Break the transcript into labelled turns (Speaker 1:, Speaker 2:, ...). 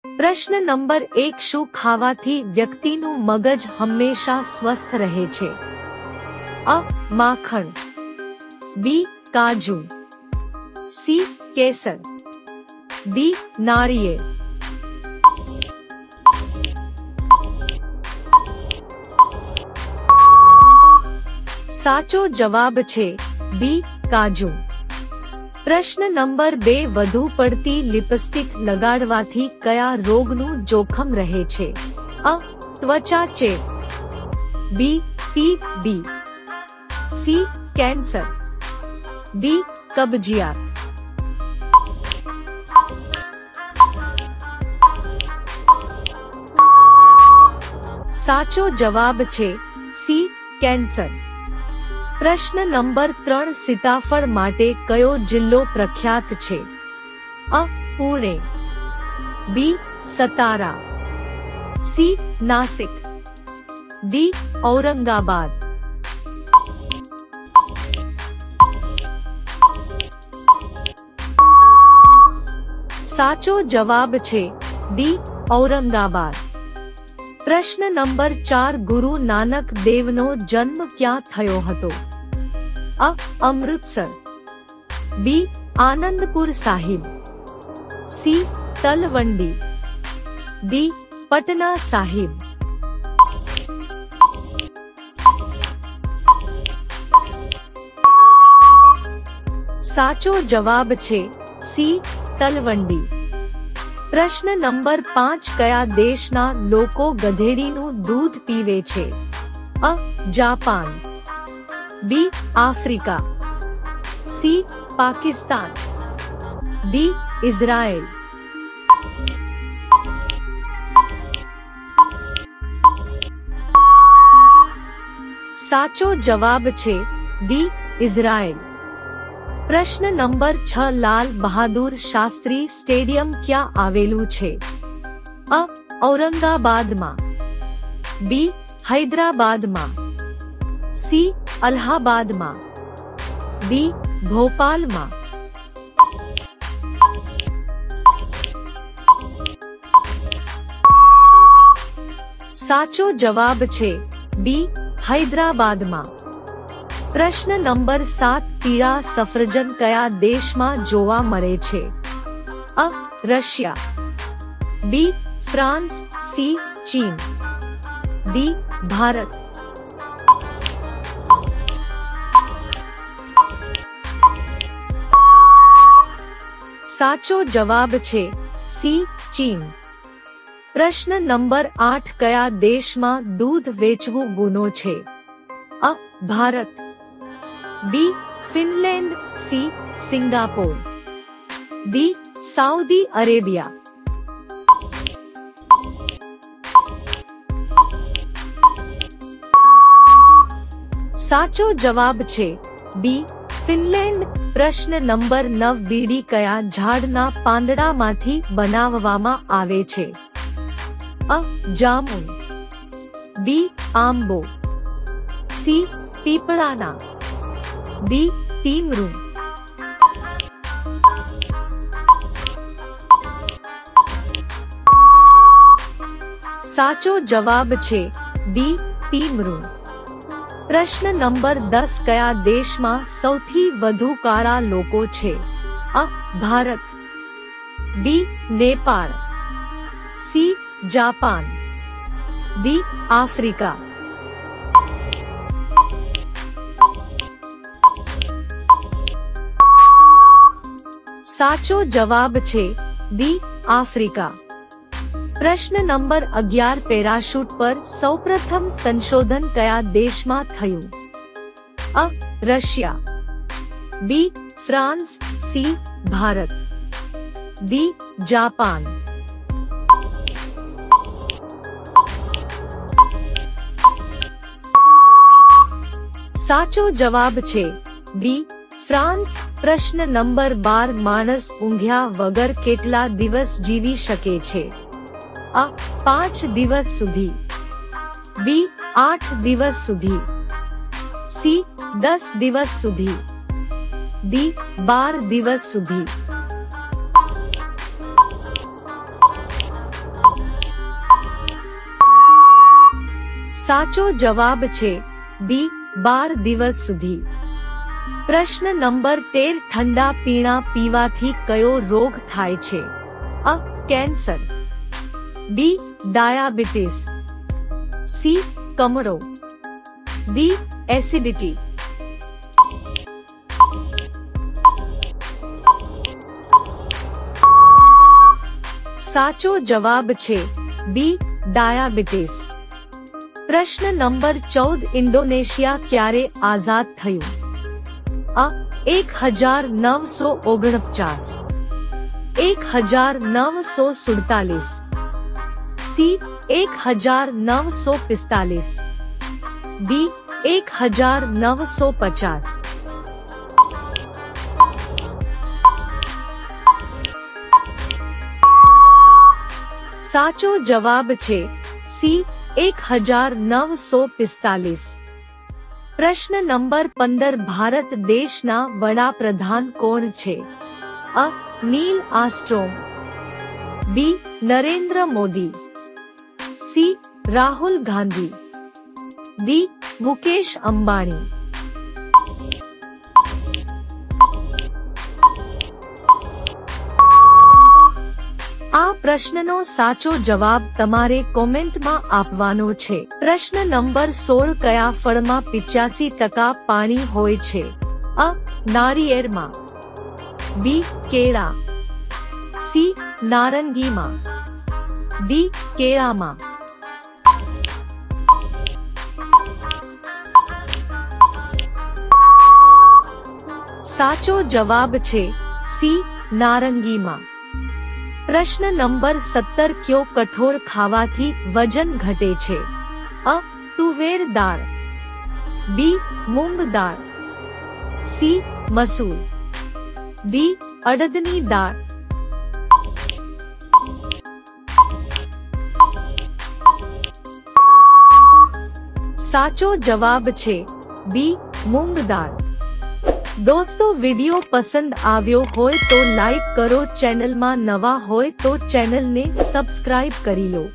Speaker 1: પ્રશ્ન નંબર 1, શું ખાવાથી વ્યક્તિનું મગજ હંમેશા સ્વસ્થ રહે છે? અ. માખણ, બી. કાજુ, સી. કેસર, ડી. નાળિયેર. સાચો જવાબ છે બી. કાજુ. પ્રશ્ન નંબર 2, વધુ પડતી લિપસ્ટિક લગાડવાથી કયા રોગનું જોખમ રહે છે? અ. ત્વચા ચેપ, B. TB, C. Cancer, D. કબજિયાત. સાચો જવાબ છે સી. કેન્સર. પ્રશ્ન નંબર 3, સીતાફળ માટે કયો જિલ્લો પ્રખ્યાત છે? અ. Pune, B. Satara, C. Nashik, D. Aurangabad. સાચો જવાબ છે ડી. ઔરંગાબાદ. પ્રશ્ન નંબર 4, ગુરુ નાનક દેવનો જન્મ ક્યાં થયો હતો? અ. અમૃતસર, બી. આનંદપુર સાહિબ, સી. તલવંડી, ડી. પટના સાહિબ. સાચો જવાબ છે સી. તલવંડી. પ્રશ્ન નંબર 5, કયા દેશના લોકો ગધેડીનું દૂધ પીવે છે? અ. Japan, B. Africa, C. Pakistan, D. Israel. સાચો જવાબ છે ડી. ઇઝરાયેલ. પ્રશ્ન નંબર 6, લાલ બહાદુર શાસ્ત્રી સ્ટેડિયમ ક્યાં આવેલું છે? અ. ઔરંગાબાદમાં, બી. હૈદરાબાદમાં, સી. અલ્હાબાદમાં, ડી. ભોપાલમાં. સાચો જવાબ છે બી. હૈદરાબાદમાં. પ્રશ્ન નંબર 7, પીળા સફરજન કયા દેશમાં જોવા મળે છે? અ. Russia, B. France, C. ચીન, ડી. ભારત. સાચો જવાબ છે સી. ચીન. પ્રશ્ન નંબર 8, કયા દેશમાં દૂધ વેચવું ગુનો છે? અ. Bharat, B. Finland, C. Singapore, D. Saudi Arabia. સાચો જવાબ છે બી. ફિનલેન્ડ. પ્રશ્ન નંબર 9, બીડી કયા ઝાડના પાંદડામાંથી બનાવવામાં આવે છે? અ. જામુન, બી. આંબો, સી. પીપળાના, ડી. ટીમરૂ. સાચો જવાબ છે ડી. ટીમરૂ. પ્રશ્ન નંબર 10, કયા દેશમાં સૌથી વધુ કાળા લોકો છે? અ. Bharat, B. Nepal, C. Japan, D. Africa. સાચો જવાબ છે ડી. આફ્રિકા. પ્રશ્ન નંબર 11, પેરાશૂટ પર સૌપ્રથમ સંશોધન કયા દેશમાં થયું? અ. Russia, B. France, C. Bharat, D. Japan. સાચો જવાબ છે બી. ફ્રાન્સ. પ્રશ્ન નંબર 12, માણસ ઊંઘ્યા વગર કેટલા દિવસ જીવી શકે છે? અ. 5 દિવસ સુધી, બી. 8 દિવસ સુધી, સી. 10 દિવસ સુધી, ડી. 12 દિવસ સુધી. સાચો જવાબ છે બી 12 દિવસ સુધી. પ્રશ્ન નંબર 13 ઠંડા પીણા પીવાથી કયો રોગ થાય છે? અ. Cancer, B. Diabetes, C. કમળો, ડી. એસિડિટી. સાચો જવાબ છે બી. ડાયાબિટીસ. પ્રશ્ન નંબર 14 ઇન્ડોનેશિયા ક્યારે આઝાદ થયું? અ. 1949, 1947, સી. 1945, ડી. 1950. સાચો જવાબ છે સી. 1945. પ્રશ્ન નંબર 15 ભારત દેશના વડાપ્રધાન કોણ છે? અ. નીલ આર્મસ્ટ્રોંગ, બી. નરેન્દ્ર મોદી, સી. રાહુલ ગાંધી, ડી. મુકેશ અંબાણી. આ પ્રશ્નનો સાચો જવાબ તમારે કોમેન્ટમાં આપવાનો છે. પ્રશ્ન નંબર 16 કયા ફળમાં 85% પાણી હોય છે? અ. નાળિયેરમાં, બી. કેળા, સી. નારંગીમાં, ડી. કેળામાં. સાચો જવાબ છે સી. નારંગીમાં. પ્રશ્ન નંબર 17 કયો કઠોળ ખાવાથી વજન ઘટે છે? અ. તુવેર દાળ, બી. મૂંગ દાળ, સી. મસૂર, ડી. અડદની દાળ. સાચો જવાબ છે બી. મૂંગ દાળ. દોસ્તો વિડિયો પસંદ આવ્યો હોય તો લાઈક કરો, ચેનલમાં નવા હોય તો ચેનલને સબસ્ક્રાઇબ કરી લો.